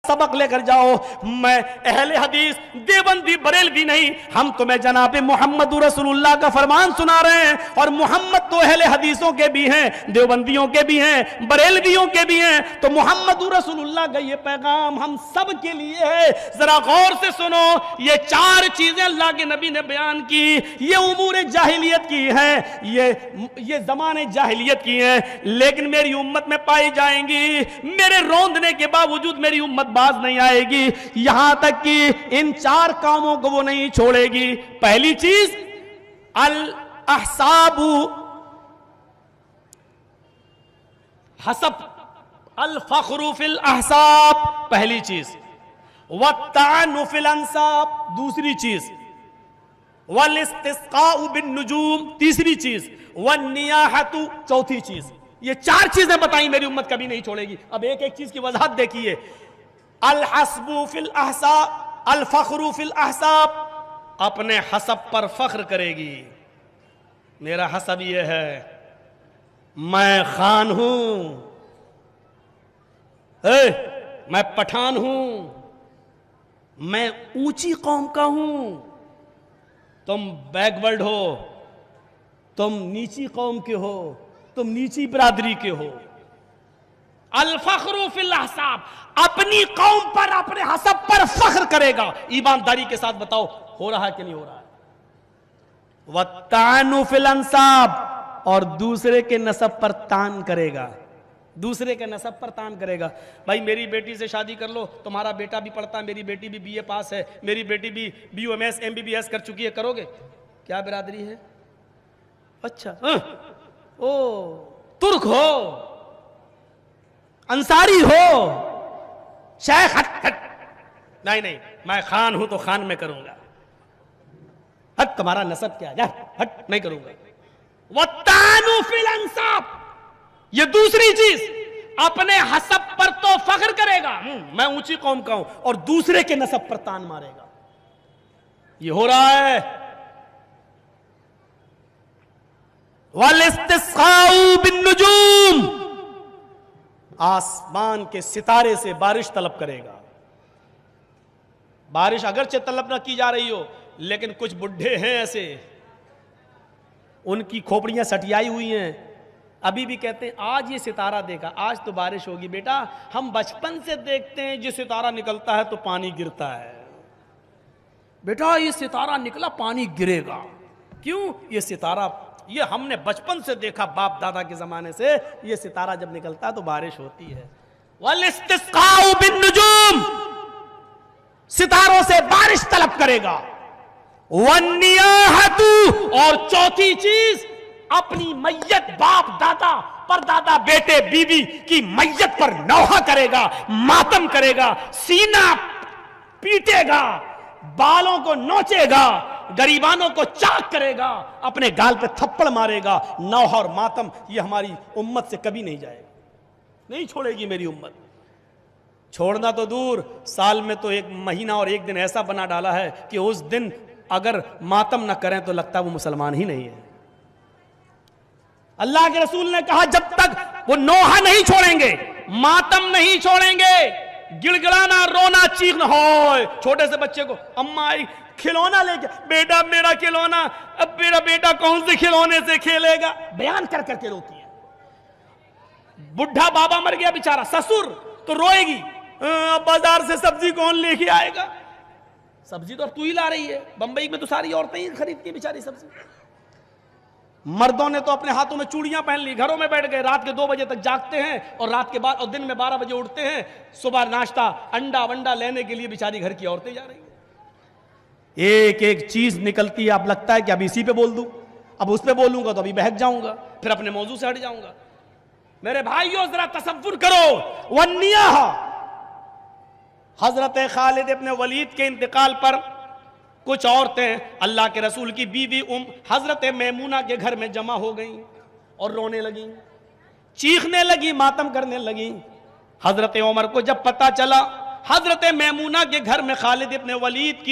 सबक लेकर जाओ। मैं अहले हदीस देवबंदी बरेलवी नहीं, हम तुम्हें जनाब मोहम्मद रसूलुल्लाह का फरमान सुना रहे हैं। और मोहम्मद तो अहले हदीसों के भी हैं, देवबंदियों के भी हैं, बरेलवियों के भी हैं। तो मोहम्मद रसूलुल्लाह का ये पैगाम हम सब के लिए है। जरा गौर से सुनो, ये 4 चीजें अल्लाह के नबी ने बयान की, ये उमूर जाहिलियत की हैं, ये ज़माने जाहिलियत की हैं, लेकिन मेरी उम्मत में पाई जाएंगी। मेरे रौंदने के बावजूद मेरी उम्मत बाज नहीं आएगी, यहां तक कि इन 4 कामों को वो नहीं छोड़ेगी। पहली चीज अल अहसाबु हसब अल फख्रु फिल अहसाब, पहली चीज। वत्तानु फिल अंसाब, दूसरी चीज। वल इस्तिस्काउ बिन नुजूम, तीसरी चीज। वन्नियाहतु, चौथी चीज। ये 4 चीजें बताई मेरी उम्मत कभी नहीं छोड़ेगी। अब एक एक चीज की वजाहत देखिए। अल हस्बु फिल अहसाब, अल फख्रु फिल अहसाब, अपने हसब पर फख्र करेगी। मेरा हसब ये है, मैं खान हूं, मैं पठान हूं, मैं ऊंची कौम का हूं। तुम बैकवर्ड हो, तुम नीची कौम के हो, तुम नीची बिरादरी के हो। अल फख्रु फिल अहसाब, अपनी कौम पर, अपने हसब पर फख्र करेगा। ईमानदारी के साथ बताओ, हो रहा है कि नहीं हो रहा है? वत्तानु फिल अंसाब, और दूसरे के नसब पर तान करेगा, दूसरे के नसब पर तान करेगा। भाई मेरी बेटी से शादी कर लो, तुम्हारा बेटा भी पढ़ता है, मेरी बेटी भी BA पास है, मेरी बेटी भी BUMS MBBS कर चुकी है, करोगे? क्या बिरादरी है? अच्छा, ओ तुर्क हो, अंसारी हो, शेख, हट। नहीं, मैं खान हूं तो खान में करूंगा। हट, तुम्हारा नसब क्या है? हट, नहीं करूंगा। वत्तानु फिल अंसाब, ये दूसरी चीज। अपने हसब पर तो फख्र करेगा, मैं ऊंची कौम का हूं, और दूसरे के नसब पर तान मारेगा। ये हो रहा है। वल इस्तिस्काउ बिन नुजूम, आसमान के सितारे से बारिश तलब करेगा। बारिश अगरचे तलब न की जा रही हो, लेकिन कुछ बुढ़े हैं ऐसे, उनकी खोपड़ियां सटियाई हुई हैं, अभी भी कहते हैं आज ये सितारा देखा, आज तो बारिश होगी। बेटा, हम बचपन से देखते हैं जो सितारा निकलता है तो पानी गिरता है। बेटा, ये सितारा निकला, पानी गिरेगा। क्यों? ये सितारा, ये हमने बचपन से देखा, बाप दादा के जमाने से, ये सितारा जब निकलता है तो बारिश होती है। वल इस्तिस्काउ बिन नुजूम, सितारों से बारिश तलब करेगा। वन्नियाहतु, और चौथी चीज, अपनी मैयत, बाप दादा, परदादा, बेटे, बीवी की मैयत पर नौहा करेगा, मातम करेगा, सीना पीटेगा, बालों को नोचेगा, गरीबानों को चाक करेगा, अपने गाल पे थप्पड़ मारेगा। नौहा और मातम ये हमारी उम्मत से कभी नहीं जाएगा, नहीं छोड़ेगी मेरी उम्मत। छोड़ना तो दूर, साल में तो 1 महीना और 1 दिन ऐसा बना डाला है कि उस दिन अगर मातम न करें तो लगता है वो मुसलमान ही नहीं है। अल्लाह के रसूल ने कहा जब तक वो नौहा नहीं छोड़ेंगे, मातम नहीं छोड़ेंगे, गिड़गिड़ाना, रोना, चीखना, हो छोटे से बच्चे को अम्मा आई खिलौना लेके, बेटा मेरा खिलौना, अब मेरा बेटा कौन से खिलौने से खेलेगा, बयान कर करके रोती है। बुढ़ा बाबा मर गया बेचारा, ससुर तो रोएगी, बाजार से सब्जी कौन लेके आएगा? सब्जी तो अब तू ही ला रही है, बंबई में तो सारी औरतें ही खरीदती बेचारी सब्जी। मर्दों ने तो अपने हाथों में चूड़ियां पहन ली, घरों में बैठ गए, रात के 2 बजे तक जागते हैं और रात के बाद और दिन में 12 बजे उठते हैं। सुबह नाश्ता, अंडा वंडा लेने के लिए बेचारी घर की औरतें जा रही हैं। एक एक चीज निकलती है, अब लगता है कि अब इसी पे बोल दूं, अब उस पे बोलूंगा तो अभी बहक जाऊंगा, फिर अपने मौजू से हट जाऊंगा। मेरे भाइयों जरा तसव्वुर करो, वन्नियाह, हजरत खालिद इब्न वलीद के इंतकाल पर कुछ औरतें अल्लाह के रसूल की बीवी हजरत मैमूना के घर में जमा हो गईं और रोने लगीं, चीखने लगी, मातम करने लगी। हजरत उमर को जब पता चला हजरत मैमूना के घर में खालिद इब्न वलीद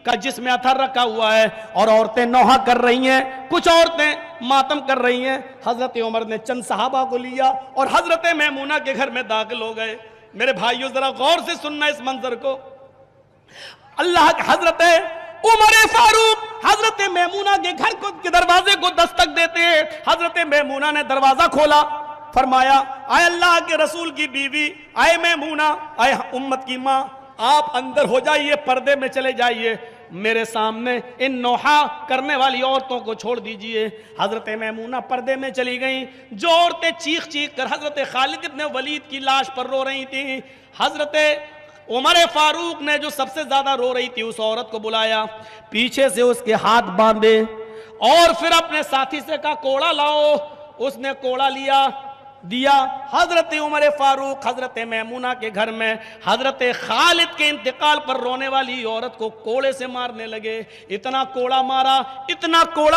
का जिस्म अथर रखा हुआ है और औरतें नौहा कर रही हैं, कुछ औरतें मातम कर रही हैं, हजरत उमर ने चंद सहाबा को लिया और हजरत मैमूना के घर में दाखिल हो गए। میرے بھائیوں ذرا غور سے سننا اس منظر کو. اللہ کے حضرت عمر فاروق حضرت میمونہ کے گھر کے دروازے کو دستک دیتے ہیں. حضرت میمونہ نے دروازہ کھولا, فرمایا اے اللہ کے رسول کی بیوی, اے میمونہ, اے امت کی ماں, آپ اندر ہو جائیے, پردے میں چلے جائیے, میرے سامنے ان نوحہ کرنے والی عورتوں کو چھوڑ دیجئے. حضرت میمونہ پردے میں چلی گئیں. جو عورتیں چیخ چیخ کر حضرت خالد ابن ولید کی لاش پر رو رہی تھیں, حضرت عمر فاروق نے جو سب سے زیادہ رو رہی تھی اس عورت کو بلایا, پیچھے سے اس کے ہاتھ باندھے اور پھر اپنے ساتھی سے کہا کوڑا لاؤ. اس نے کوڑا دیا. حضرت عمر فاروق حضرت میمونہ کے گھر میں حضرت خالد کے انتقال پر رونے والی عورت کو کوڑے سے مارنے لگے. اتنا کوڑا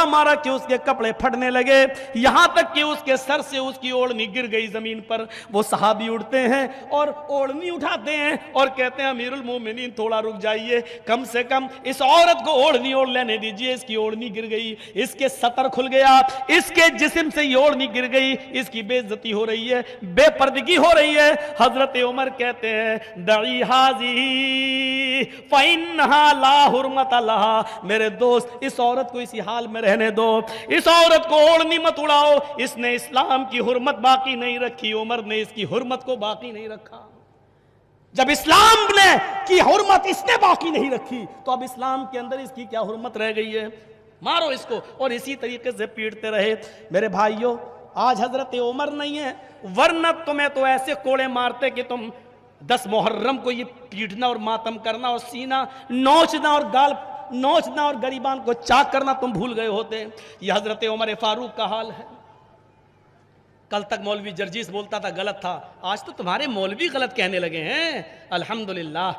مارا کہ اس کے کپڑے پھٹنے لگے, یہاں تک کہ اس کے سر سے اس کی اوڑھنی گر گئی زمین پر. وہ صحابی اٹھتے ہیں اور اوڑھنی اٹھاتے ہیں اور کہتے ہیں امیر المومنین تھوڑا رک جائیے, کم سے کم اس عورت کو اوڑھنی اوڑھ لینے دیجئے. اس کی اوڑھنی گر گئی, اس کے سطر کھل گیا, اس کے جسم سے یہ اوڑھنی گر گئی, اس کی بے عزتی ہو رہی ہے, بے پردگی ہو رہی ہے. حضرت عمر کہتے ہیں دعی حاضی فإنہا لا حرمت لہا, میرے دوست اس عورت کو اسی حال میں رہنے دو, اس عورت کو اوڑھنی مت اڑاؤ, اس نے اسلام کی حرمت باقی نہیں رکھی. عمر نے اس کی حرمت کو باقی نہیں رکھا. جب اسلام نے کی حرمت اس نے باقی نہیں رکھی تو اب اسلام کے اندر اس کی کیا حرمت رہ گئی ہے. مارو اس کو. اور اسی طریقے سے پیٹتے رہے. میرے بھائیوں آج حضرت عمر نہیں ہے, ورنہ تمہیں تو ایسے کوڑے مارتے کہ تم 10 محرم کو یہ پیٹنا اور ماتم کرنا اور سینہ نوچنا اور گال نوچنا اور گریبان کو چاک کرنا تم بھول گئے ہوتے. یہ حضرت عمر فاروق کا حال ہے. کل تک مولوی جرجیس بولتا تھا غلط تھا, آج تو تمہارے مولوی غلط کہنے لگے ہیں. الحمدللہ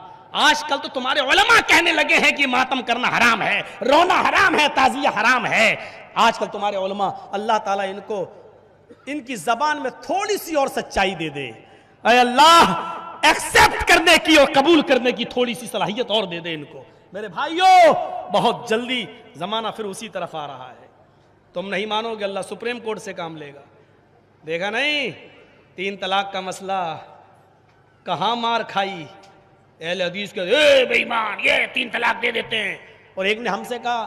آج کل تو تمہارے علماء کہنے لگے ہیں کہ ماتم کرنا حرام ہے, رونا حرام ہے, تعزیہ حرام ہے. آج کل تمہارے علماء, اللہ تعالیٰ ان کی زبان میں تھوڑی سی اور سچائی دے دے. اے اللہ ایکسپٹ کرنے کی اور قبول کرنے کی تھوڑی سی صلاحیت اور دے دے ان کو. میرے بھائیوں بہت جلدی زمانہ پھر اسی طرف آ رہا ہے. تم نہیں مانو گے اللہ سپریم کورٹ سے کام لے گا. دیکھا نہیں 3 طلاق کا مسئلہ کہاں مار کھائی. اہل حدیث کے اے بے ایمان یہ 3 طلاق دے دیتے ہیں. اور ایک نے ہم سے کہا,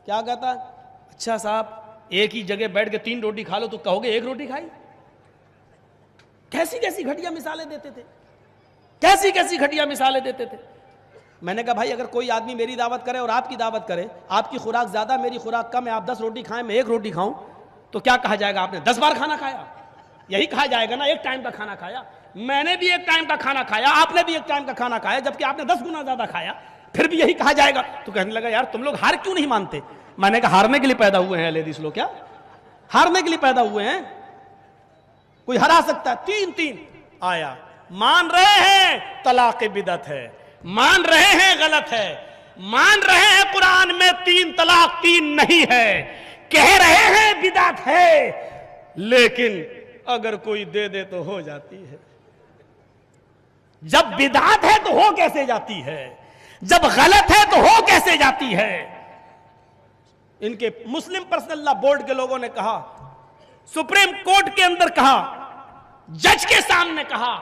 کیا کہتا, اچھا صاحب ایک ہی جگہ بیٹھ کے 3 روٹی کھا لو تو کہو گے 1 روٹی کھائی. کیسی کیسی گھٹیا مثالیں دیتے تھے, کیسی کیسی گھٹیا مثالیں دیتے تھے. میں نے کہا بھائی اگر کوئی آدمی میری دعوت کرے اور آپ کی دعوت کرے, آپ کی خوراک زیادہ میری خوراک کم ہے, آپ 10 روٹی کھائیں میں 1 روٹی کھاؤں, تو کیا کہا جائے گا آپ نے 10 بار کھانا کھایا؟ یہی کہا جائے گا نا, ایک ٹائم کا کھانا کھایا. میں نے بھی ایک ٹائم کا کھانا کھایا, آپ نے بھی ایک ٹائم کا کھانا کھایا, جبکہ آپ نے 10 گنا زیادہ کھایا, پھر بھی یہی کہا جائے گا. تو کہنے لگا یار تم لوگ ہار کیوں نہیں مانتے. میں نے کہا ہارنے کے لیے پیدا ہوئے ہیں اہل حدیث لوگ, کیا ہارنے کے لیے پیدا ہوئے ہیں؟ کوئی ہرا سکتا ہے. 3 آیا, مان رہے ہیں طلاق بدعت ہے, مان رہے ہیں غلط ہے, مان رہے ہیں قرآن میں 3 طلاق 3 نہیں ہے, کہہ رہے ہیں بدعت ہے, لیکن اگر کوئی دے دے تو ہو جاتی ہے. جب بدعت ہے تو ہو کیسے جاتی ہے, جب غلط ہے تو ہو کیسے جاتی ہے. ان کے مسلم پرسنل لا بورڈ کے لوگوں نے کہا, سپریم کورٹ کے اندر کہا, جج کے سامنے کہا